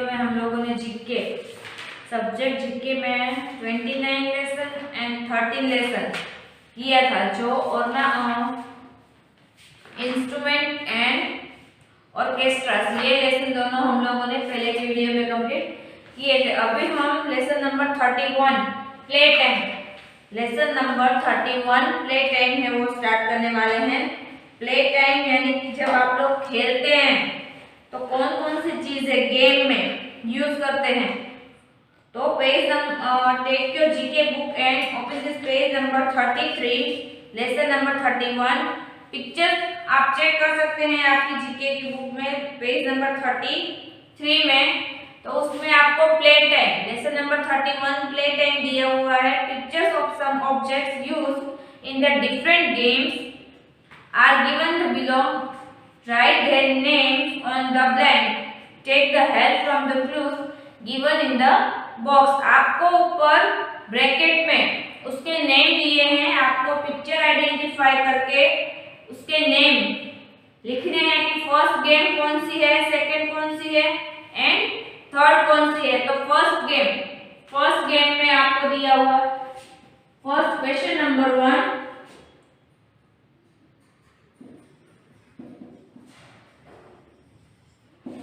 Video में हम लोगों ने जीके सब्जेक्ट जीके में 29 लेसन एंड 13 लेसन किया था, जो और इंस्ट्रूमेंट एंड ऑर्केस्ट्रा, ये लेसन दोनों हम लोगों ने पहले के वीडियो में कंप्लीट किए थे। अभी हम lesson number 31 play time, lesson number 31 play time है वो स्टार्ट करने वाले हैं। प्ले टाइम यानी कि जब आप लोग खेलते हैं तो कौन कौन सी चीजें गेम में यूज करते हैं। तो page take your GK book and open this page number 33 lesson number 31। Picture आप चेक कर सकते हैं आपकी जीके की बुक में पेज नंबर 33 में। तो उसमें आपको play time lesson number 31 play time दिया हुआ है। Pictures of some objects used in the different games are given the below. Write their names on the blank, take the help from the clues given in the box. आपको ऊपर bracket में उसके name दिए हैं, आपको picture identify करके उसके name लिखने हैं कि फर्स्ट गेम कौन सी है, सेकंड कौन सी है एंड थर्ड कौन सी है। तो फर्स्ट गेम में आपको दिया हुआ first question number 1,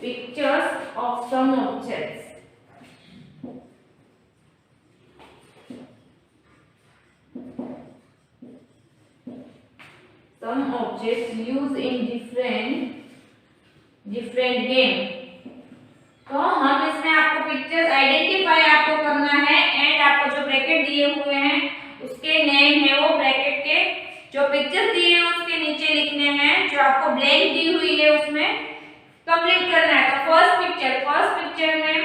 pictures of some objects. Some objects used in different game। तो हम इसमें आपको पिक्चर्स आइडेंटिफाई आपको करना है एंड आपको जो ब्रैकेट दिए हुए हैं उसके नेम है वो ब्रैकेट के जो पिक्चर्स दिए हैं उसके नीचे लिखने हैं, जो आपको ब्लैंक दी हुई है उसमें कंप्लीट करना है। तो फर्स्ट पिक्चर में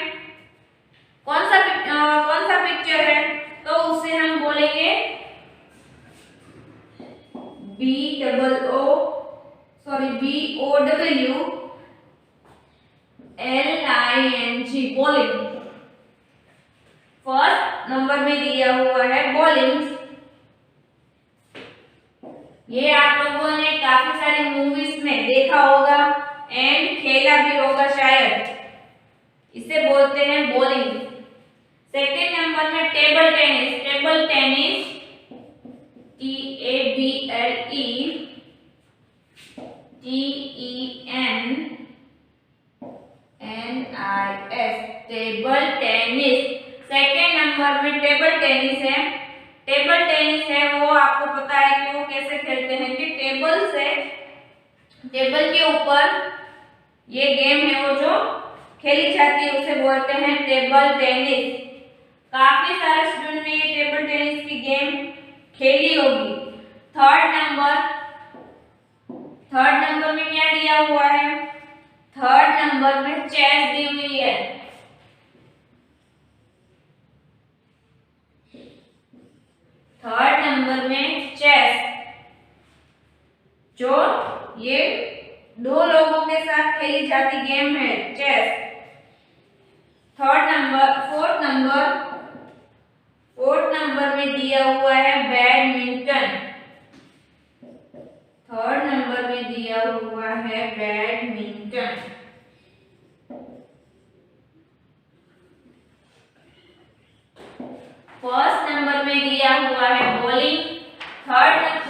कौन सा पिक्चर है, तो उसे हम बोलेंगे BOWLING, बॉलिंग। फर्स्ट नंबर में दिया हुआ है बॉलिंग। ये आप लोगों ने काफी सारी मूवीज में देखा होगा एंड खेला भी होगा शायद, इसे बोलते हैं बॉलिंग। सेकंड नंबर में table tennis, table tennis. Second number में टेबल टेनिस है वो आपको पता है कि वो कैसे खेलते हैं कि टेबल के ऊपर ये गेम है वो जो खेली जाती है उसे बोलते हैं टेबल टेनिस। काफी सारे स्टूडेंट ने ये टेबल टेनिस की गेम खेली होगी। थर्ड नंबर में क्या दिया हुआ है, थर्ड नंबर में चेस दी हुई है। थर्ड नंबर में चेस, जो ये दो लोगों के साथ खेली जाती गेम है चेस। फोर्थ नंबर में दिया हुआ है बैडमिंटन। थर्ड नंबर में दिया हुआ है बैडमिंटन। फर्स्ट नंबर में दिया हुआ है बॉलिंग।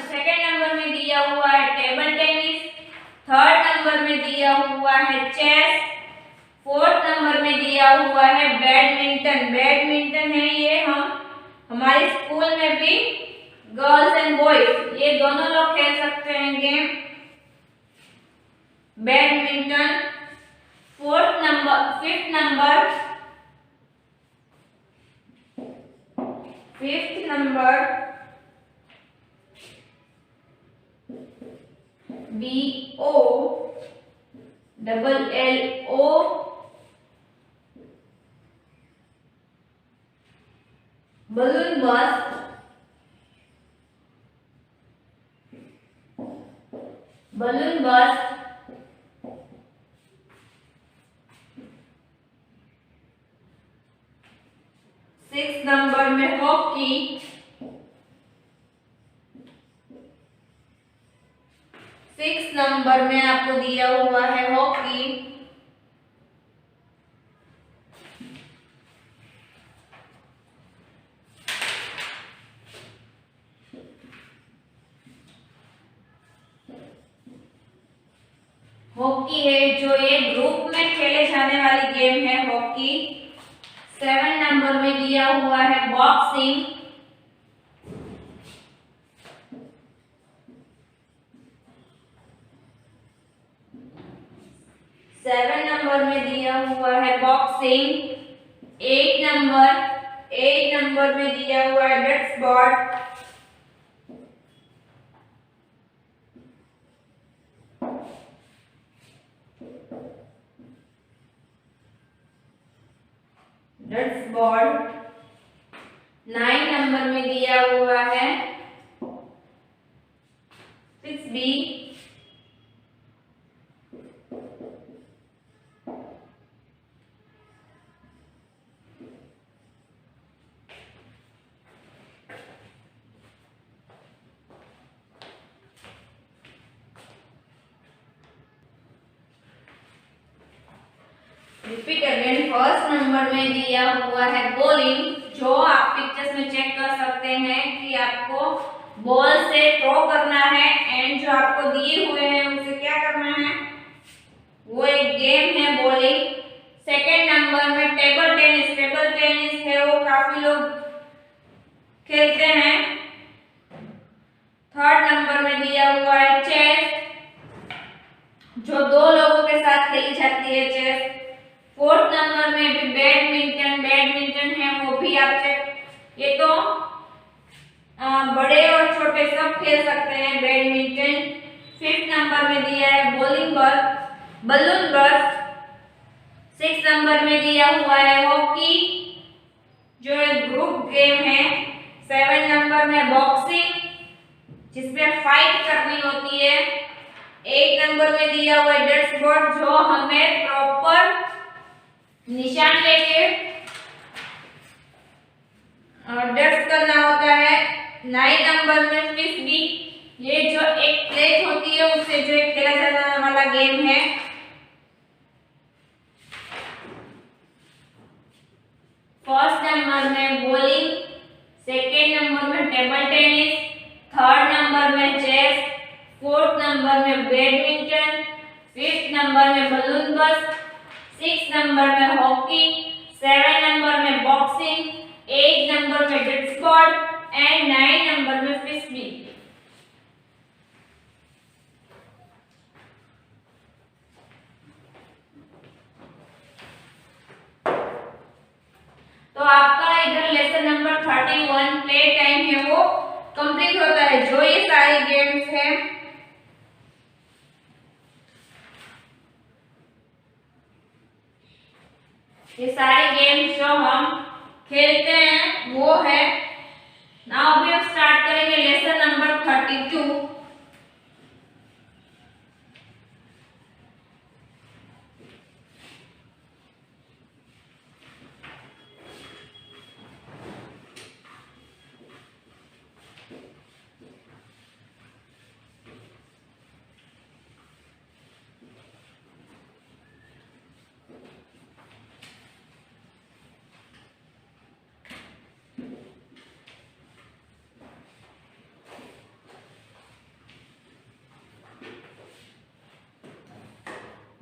सेकंड नंबर में दिया हुआ है टेबल टेनिस। थर्ड नंबर में दिया हुआ है चेस। फोर्थ नंबर में दिया हुआ है बैडमिंटन है ये हमारे स्कूल में भी गर्ल्स एंड बॉयज ये दोनों लोग खेल सकते हैं game badminton. Fifth number BOLLO, balloon burst। Six number में हॉकी। सिक्स नंबर में आपको दिया हुआ है हॉकी। हॉकी है, जो ये ग्रुप में खेले जाने वाली गेम है हॉकी। 7 नंबर में दिया हुआ है बॉक्सिंग। 7 नंबर में दिया हुआ है बॉक्सिंग। 8 नंबर में दिया हुआ है डट्स बॉर्ड। 9 नंबर में दिया हुआ है फ्रिस्बी। 1st नंबर में दिया हुआ है बॉलिंग, जो आप पिक्चर्स में चेक कर सकते हैं कि आपको बॉल से थ्रो करना है एंड जो आपको दिए हुए हैं उसे क्या करना है, वो एक गेम है बॉलिंग। 2nd नंबर में टेबल टेनिस है, वो काफी लोग खेलते हैं। 3rd नंबर में दिया हुआ है चेस, जो 2 लोगों के साथ खेली जाती है चेस। 4th नंबर में भी बैडमिंटन है, वो भी आप चेक, ये तो बड़े और छोटे सब खेल सकते हैं बैडमिंटन। 5th नंबर में दिया है बलून बर्स्ट। 6th नंबर में दिया हुआ है हॉकी, जो एक ग्रुप गेम है। 7 नंबर में बॉक्सिंग, जिसमें फाइट करनी होती है। 8 नंबर में दिया हुआ है डट्स बॉर्ड, जो हमें प्रॉपर निशान लेके डट्स करना होता है। 9 नंबर में फ्रिस्बी, ये जो एक प्लेट होती है उससे जो खेला जाने वाला गेम है। 1st नंबर में बॉलिंग, 2nd नंबर में टेबल टेनिस, 3rd नंबर में चेस, 4th नंबर में बैडमिंटन, 5th नंबर में बलून बर्स्ट, 6th नंबर में हॉकी, 7 नंबर में बॉक्सिंग, 8 नंबर में डट्स बॉर्ड एंड 9 नंबर में फ्रिस्बी। तो आपका इधर लेसन नंबर 31 प्ले टाइम है वो कंप्लीट होता है। जो ये सारी गेम्स है, ये सारे गेम्स जो हम खेलते हैं वो है। नाउ अभी हम स्टार्ट करेंगे lesson number 32।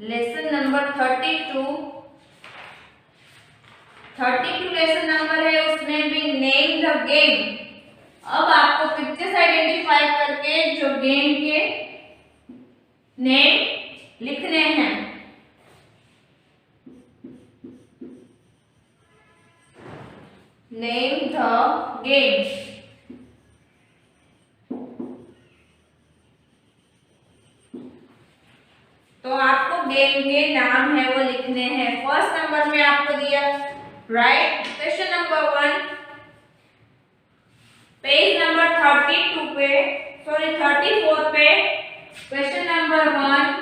Lesson number 32 lesson number है, उसमें भी नेम द गेम। अब आपको पिक्चर्स आइडेंटिफाई करके जो गेम के नेम लिखने हैं। Name the game. तो आपको गेम के नाम है वो लिखने हैं। 1st नंबर में आपको दिया right question number 1, page number 34 पे question number 1,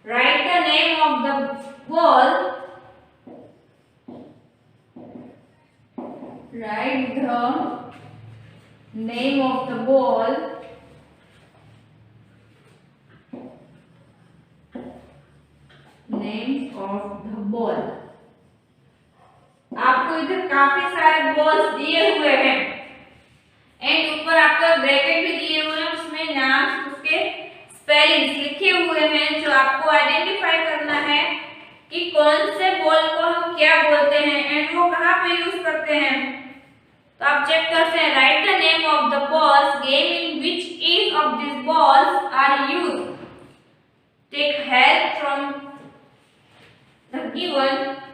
right the name of the ball, right the name of the ball, name of the ball. आपको इधर काफी सारे बॉल्स दिए हुए हैं एंड ऊपर आपको ब्रैकेट भी दिए हुए हैं, उसमें नाम उसके स्पेलिंग्स लिखे हुए हैं जो आपको आइडेंटिफाई करना है कि कौन से बॉल को हम क्या बोलते हैं एंड वो कहाँ पे यूज करते हैं। तो आप चेक करते हैं, write the name of the balls game in which each of this balls are used, take help from the given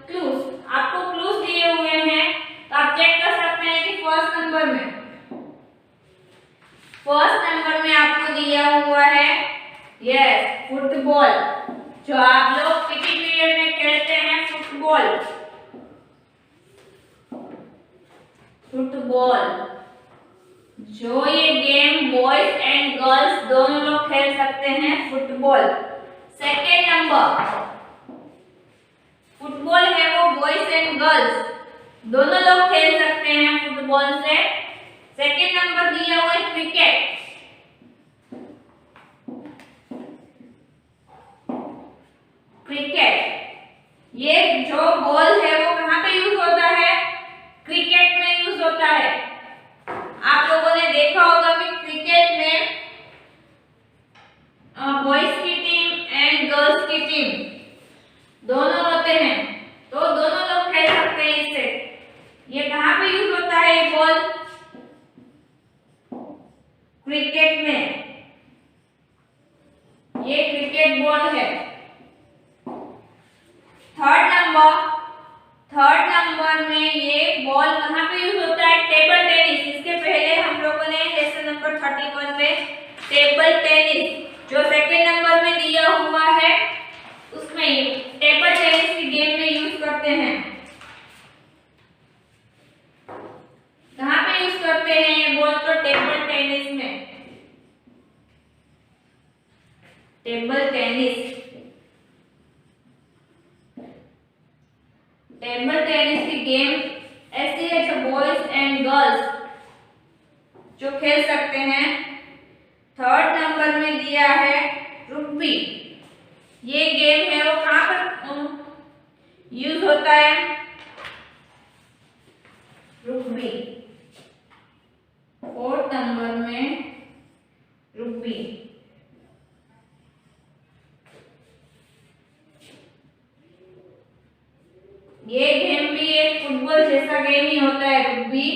clues. आपको क्लूज दिए हुए हैं तो आप चेक कर सकते हैं कि फर्स्ट नंबर में आपको दिया हुआ है यस फुटबॉल, जो आप लोग पीटी पीरियड में खेलते हैं फुटबॉल। जो ये गेम बॉयज एंड गर्ल्स दोनों लोग खेल सकते हैं फुटबॉल। सेकेंड नंबर, फुटबॉल है वो बॉयज एंड गर्ल्स दोनों लोग खेल सकते हैं फुटबॉल से। सेकेंड नंबर दिया हुआ है क्रिकेट। ये जो बॉल है वो कहाँ पे यूज होता है, क्रिकेट में यूज होता है। आप लोगों ने देखा होगा कि क्रिकेट में बॉयज की टीम एंड गर्ल्स की टीम दोनों होते हैं, तो दोनों लोग खेल सकते हैं इससे। ये कहाँ पे यूज होता है ये बॉल, क्रिकेट में। ये क्रिकेट बॉल है। थर्ड नंबर में ये बॉल कहाँ पे यूज होता है, टेबल टेनिस। इसके पहले हम लोगों ने लेसन नंबर 31 में टेबल टेनिस जो सेकेंड नंबर में दिया हुआ है उसमें टेबल टेनिस की गेम में यूज करते हैं। कहाँ पे यूज करते हैं ये बॉल, तो टेबल टेनिस में। टेबल टेनिस की गेम ऐसी है जो बॉयज एंड गर्ल्स जो खेल सकते हैं। थर्ड नंबर में दिया है रग्बी। ये गेम है वो कहाँ पर यूज होता है, रग्बी। फोर्थ नंबर में रग्बी। ये गेम भी एक फुटबॉल जैसा गेम ही होता है रग्बी,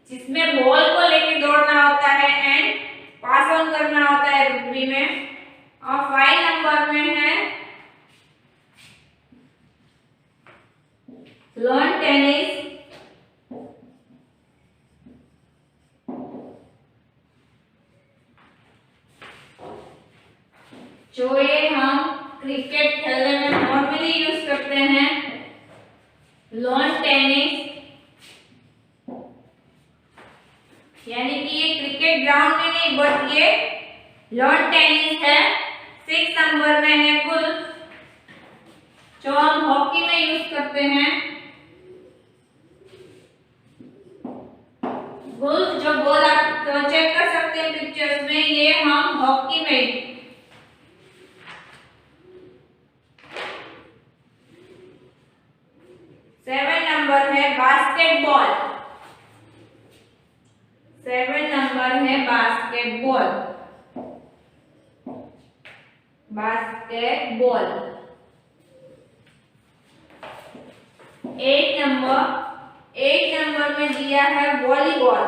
जिसमें बॉल को लेके दौड़ना होता है एंड पास ऑन करना होता है रग्बी में। और 5 नंबर में है लॉन टेनिस। जो ये हम क्रिकेट खेलने में नॉर्मली यूज करते हैं, लॉन टेनिस, यानी कि ये क्रिकेट ग्राउंड में नहीं बट ये लॉन टेनिस है। 6 नंबर में है गोल्फ, जो हम हॉकी में यूज करते हैं। गोल्फ जो बॉल आप चेक कर सकते हैं पिक्चर्स में, ये हम हॉकी में। 7 नंबर है बास्केटबॉल। 7 नंबर है बास्केटबॉल। 8 नंबर में दिया है वॉलीबॉल।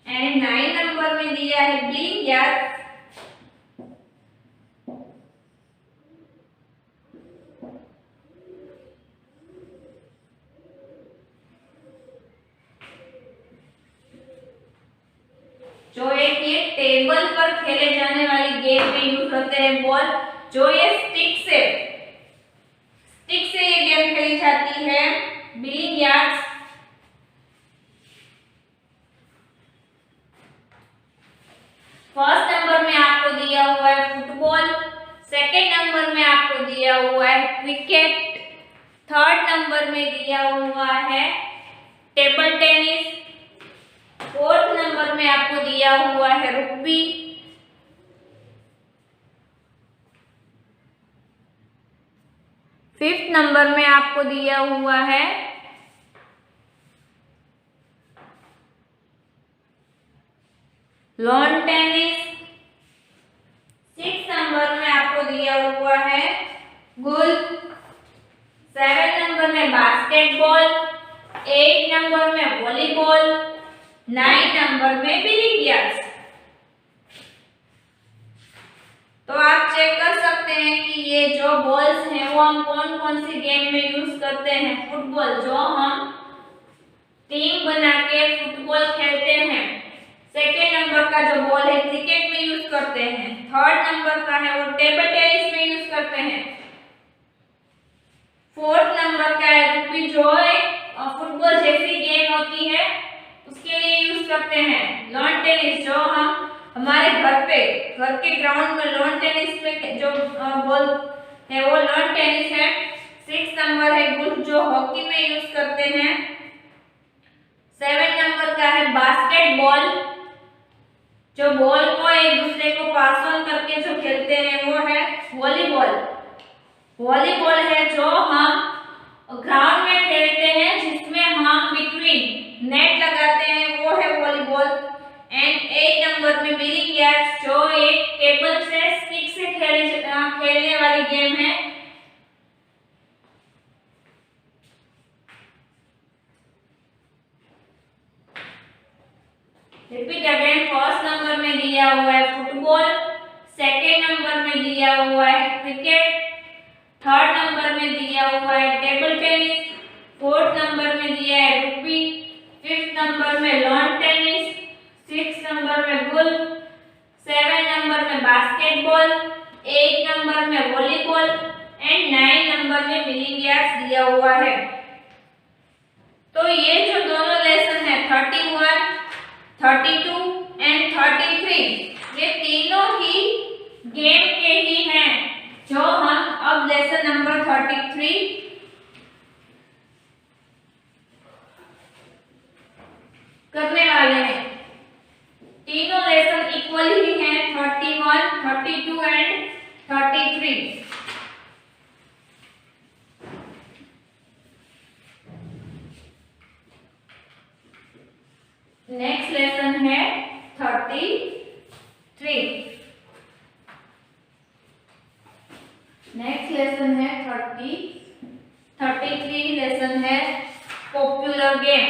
एंड 9 नंबर में दिया है बिलियर्ड्स। जो एक ये टेबल पर खेले जाने वाली गेम में यूज होते हैं बॉल, जो ये स्टिक से ये गेम खेली जाती है, बिलियर्ड्स। फर्स्ट नंबर में आपको दिया हुआ है फुटबॉल, सेकेंड नंबर में आपको दिया हुआ है क्रिकेट, थर्ड नंबर में दिया हुआ है टेबल टेनिस, फोर्थ नंबर में आपको दिया हुआ है रग्बी, 5th नंबर में आपको दिया हुआ है लॉन टेनिस। 6 नंबर में आपको दिया हुआ है गोल्फ। 7 नंबर में बास्केटबॉल। 8 नंबर में वॉलीबॉल। 9 नंबर में बिलियर्ड्स। तो आप चेक कर सकते हैं कि ये जो बॉल्स हैं वो हम कौन कौन सी गेम में यूज करते हैं। फुटबॉल, जो हम टीम बना के फुटबॉल खेलते हैं। सेकेंड नंबर का जो बॉल है क्रिकेट में यूज करते हैं। थर्ड नंबर का है वो टेबल टेनिस में यूज करते हैं। फोर्थ नंबर का है रुपी, जो एक फुटबॉल जैसी गेम होती है उसके लिए यूज करते हैं। लॉन टेनिस, जो हम हमारे घर के ग्राउंड में लॉन टेनिस में जो बॉल है वो लॉन टेनिस है। 6 नंबर है गोल्फ, जो हॉकी में यूज करते हैं। 7 नंबर का है बास्केटबॉल, जो बॉल को एक दूसरे को पास ऑन करके जो खेलते हैं वो है वॉलीबॉल। वॉलीबॉल है जो हम ग्राउंड में खेलते हैं, जिसमें हम बिटवीन नेट लगाते हैं, वो है वॉलीबॉल। एंड 8 नंबर में बिलियर्ड्स, जो एक टेबल से स्टिक से खेलने वाली गेम है। रिपीट अगेन, फर्स्ट नंबर में दिया हुआ है फुटबॉल। सेकेंड नंबर में दिया हुआ है क्रिकेट। थर्ड नंबर में दिया हुआ है टेबल टेनिस। फोर्थ नंबर में दिया है रुपी। 5th नंबर में लॉन टेनिस। 6 नंबर में गोल्फ। 7 नंबर में बास्केटबॉल। 8 नंबर में वॉलीबॉल एंड 9 नंबर में बिलियर्ड्स दिया हुआ है। तो ये जो दोनों लेसन है 31, 32 एंड 33, ये तीनों ही गेम के ही हैं, जो हम अब लेसन नंबर 33 करने वाले हैं। तीनों लेसन इक्वल ही हैं, 31, 32 एंड 33। नेक्स्ट लेसन है 33। नेक्स्ट लेसन है 33 लेसन है popular game.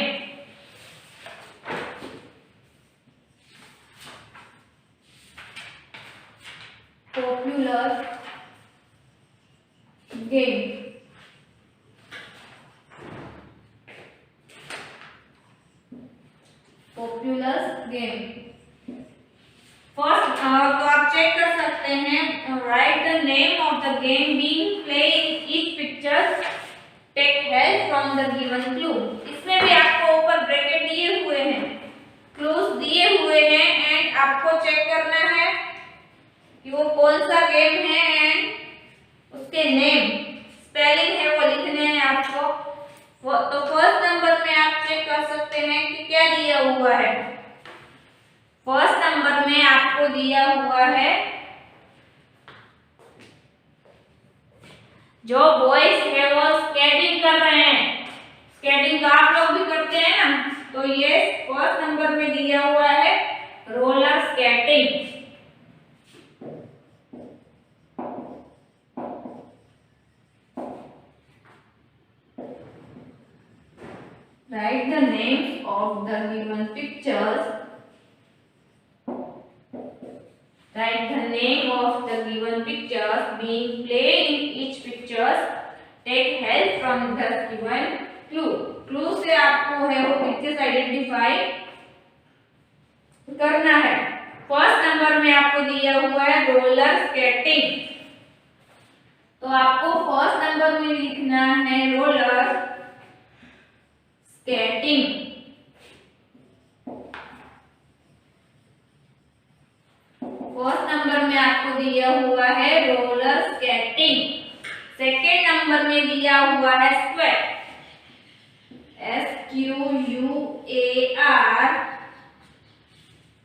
Popular game, popular game. First तो आप चेक कर सकते हैं, write the name of the game being played in each picture, take help from the given clue. इसमें भी आपको ऊपर ब्रैकेट दिए हुए हैं, क्लूज दिए हुए हैं एंड आपको चेक करना है कि वो कौन सा गेम है एंड उसके नेम स्पेलिंग है वो लिखने हैं आपको। तो फर्स्ट नंबर में आप चेक कर सकते हैं कि क्या दिया हुआ है। फर्स्ट नंबर में आपको दिया हुआ है, जो बॉयज है वो स्केटिंग कर रहे हैं। स्केटिंग तो आप लोग भी करते हैं ना, तो ये फर्स्ट नंबर में दिया हुआ है roller skating. Write the names of the given pictures. Write the name of the given pictures being played in each pictures. Take help from the given clue. Clue से आपको है वो पिक्चर्स आइडेंटिफाई करना है। फर्स्ट नंबर में आपको दिया हुआ है रोलर स्केटिंग, तो आपको फर्स्ट नंबर में लिखना है रोलर स्केटिंग। फर्स्ट नंबर में आपको दिया हुआ है रोलर स्केटिंग। सेकेंड नंबर में दिया हुआ है स्क्वायर, SQUAR,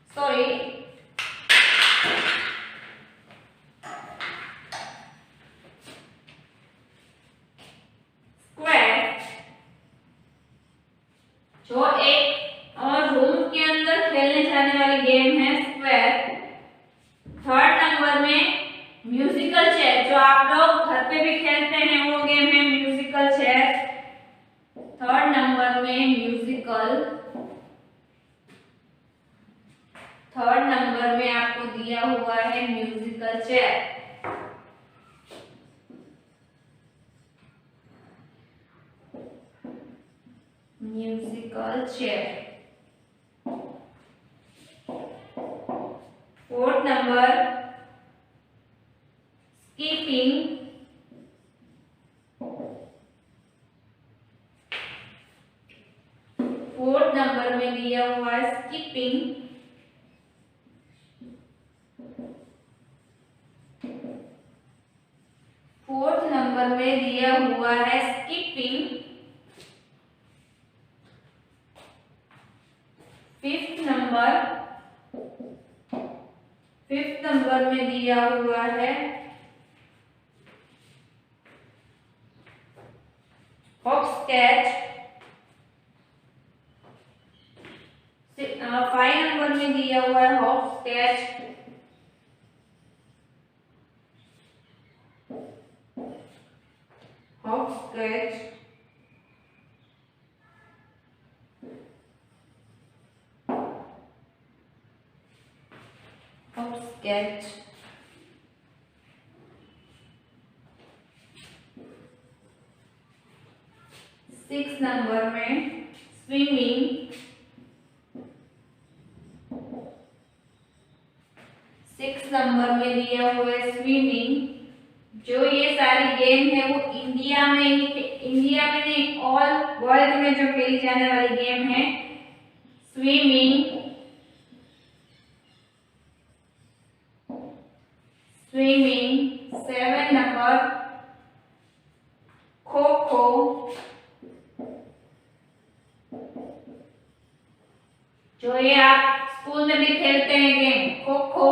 सॉरी स्क्वायर, जो एक और रूम के अंदर खेलने जाने वाली गेम है स्क्वायर। थर्ड नंबर में म्यूजिकल चेयर, जो आप लोग घर पे भी खेलते हैं वो गेम है म्यूजिकल चेयर। थर्ड नंबर में थर्ड नंबर में आपको दिया हुआ है musical chair. Musical chair. Fourth number skipping, fourth number में दिया हुआ है स्कीपिंग। फोर्थ नंबर में दिया हुआ है स्कीपिंग। फिफ्थ नंबर में दिया हुआ है हॉपस्कैच। 5 नंबर में दिया हुआ है हॉपस्कैच। हॉपस्कैच। 6 नंबर में स्विमिंग। 6 नंबर में दिया हुआ है स्विमिंग। जो ये सारी गेम है वो इंडिया में नहीं ऑल वर्ल्ड में जो खेली जाने वाली गेम है स्विमिंग। 7 नंबर खो खो। जो ये आप स्कूल में भी खेलते हैं game kho kho.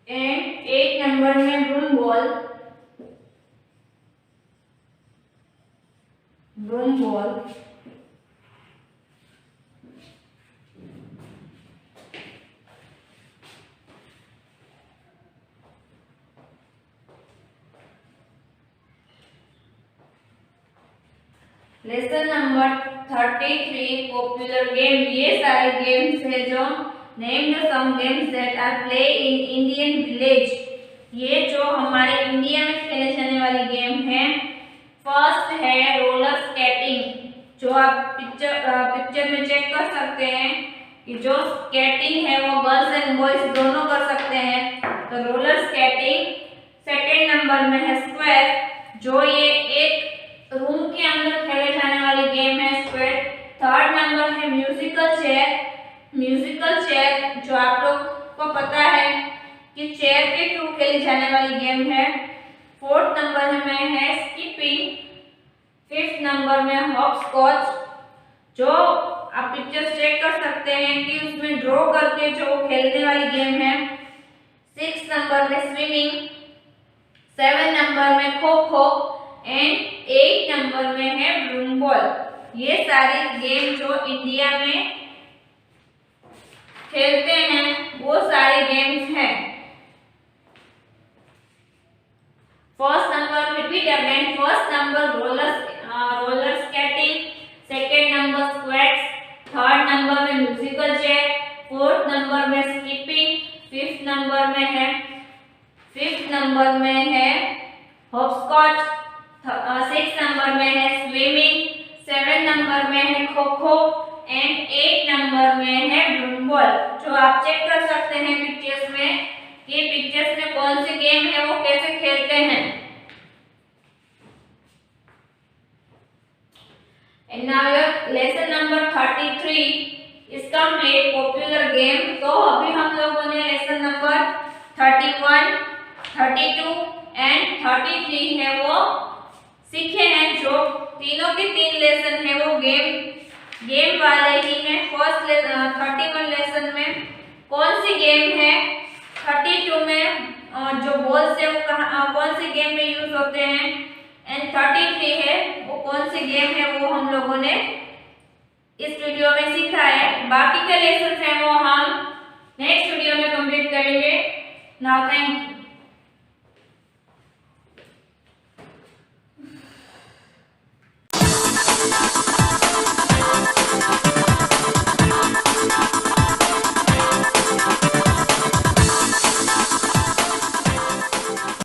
And 8 number में broom ball. Lesson number 33 popular game. ये सारे गेम्स है जो name the some games that are play in Indian village. ये जो हमारे इंडिया में खेले जाने वाली गेम है। फर्स्ट है रोलर स्केटिंग, जो आप पिक्चर में चेक कर सकते हैं कि जो स्केटिंग है वो गर्ल्स एंड बॉयज दोनों कर सकते हैं, तो रोलर स्केटिंग। सेकेंड नंबर में है स्क्वायर, जो ये एक रूम के अंदर खेले जाने वाली गेम है स्क्वायर। थर्ड नंबर है म्यूजिकल चेयर, जो आप लोग को पता है कि चेयर के थ्रू खेली जाने वाली गेम है। फोर्थ नंबर में है स्कीपिंग। फिफ्थ नंबर में हॉपस्कॉच, जो आप पिक्चर चेक कर सकते हैं कि उसमें ड्रॉ करके जो खेलने वाली गेम है। 6 नंबर में स्विमिंग। 7 नंबर में खो खो एंड 8 नंबर में है ब्रूम बॉल। ये सारी गेम जो इंडिया में खेलते हैं वो सारे गेम्स हैं। First number repeat again. First number roller skating. Second number squats. Third number में म्यूजिकल चेयर। फोर्थ नंबर में स्कीपिंग। फिफ्थ नंबर में है हॉपस्कॉच। 6 नंबर में है स्विमिंग। 7 नंबर में है खो खो एंड 8 नंबर में है ब्रूम बॉल। जो आप चेक कर सकते हैं पिक्चर्स में कि पिक्चर्स में कौन सी गेम है वो कैसे खेलते हैं। And now your lesson number 33 is complete popular game. तो अभी हम लोगों ने लेसन नंबर 31, 32 एंड 33 है वो सीखे हैं। जो तीनों के 3 लेसन है वो गेम वाले ही हैं। फर्स्ट 31 लेसन में कौन सी गेम है, 32 में जो बॉल्स है वो कौन सी गेम में यूज होते हैं, एंड 33 है वो कौन सी गेम है वो हम लोगों ने इस वीडियो में सीखा है। बाकी के लेसन है वो हम नेक्स्ट वीडियो में कंप्लीट करेंगे। Now thank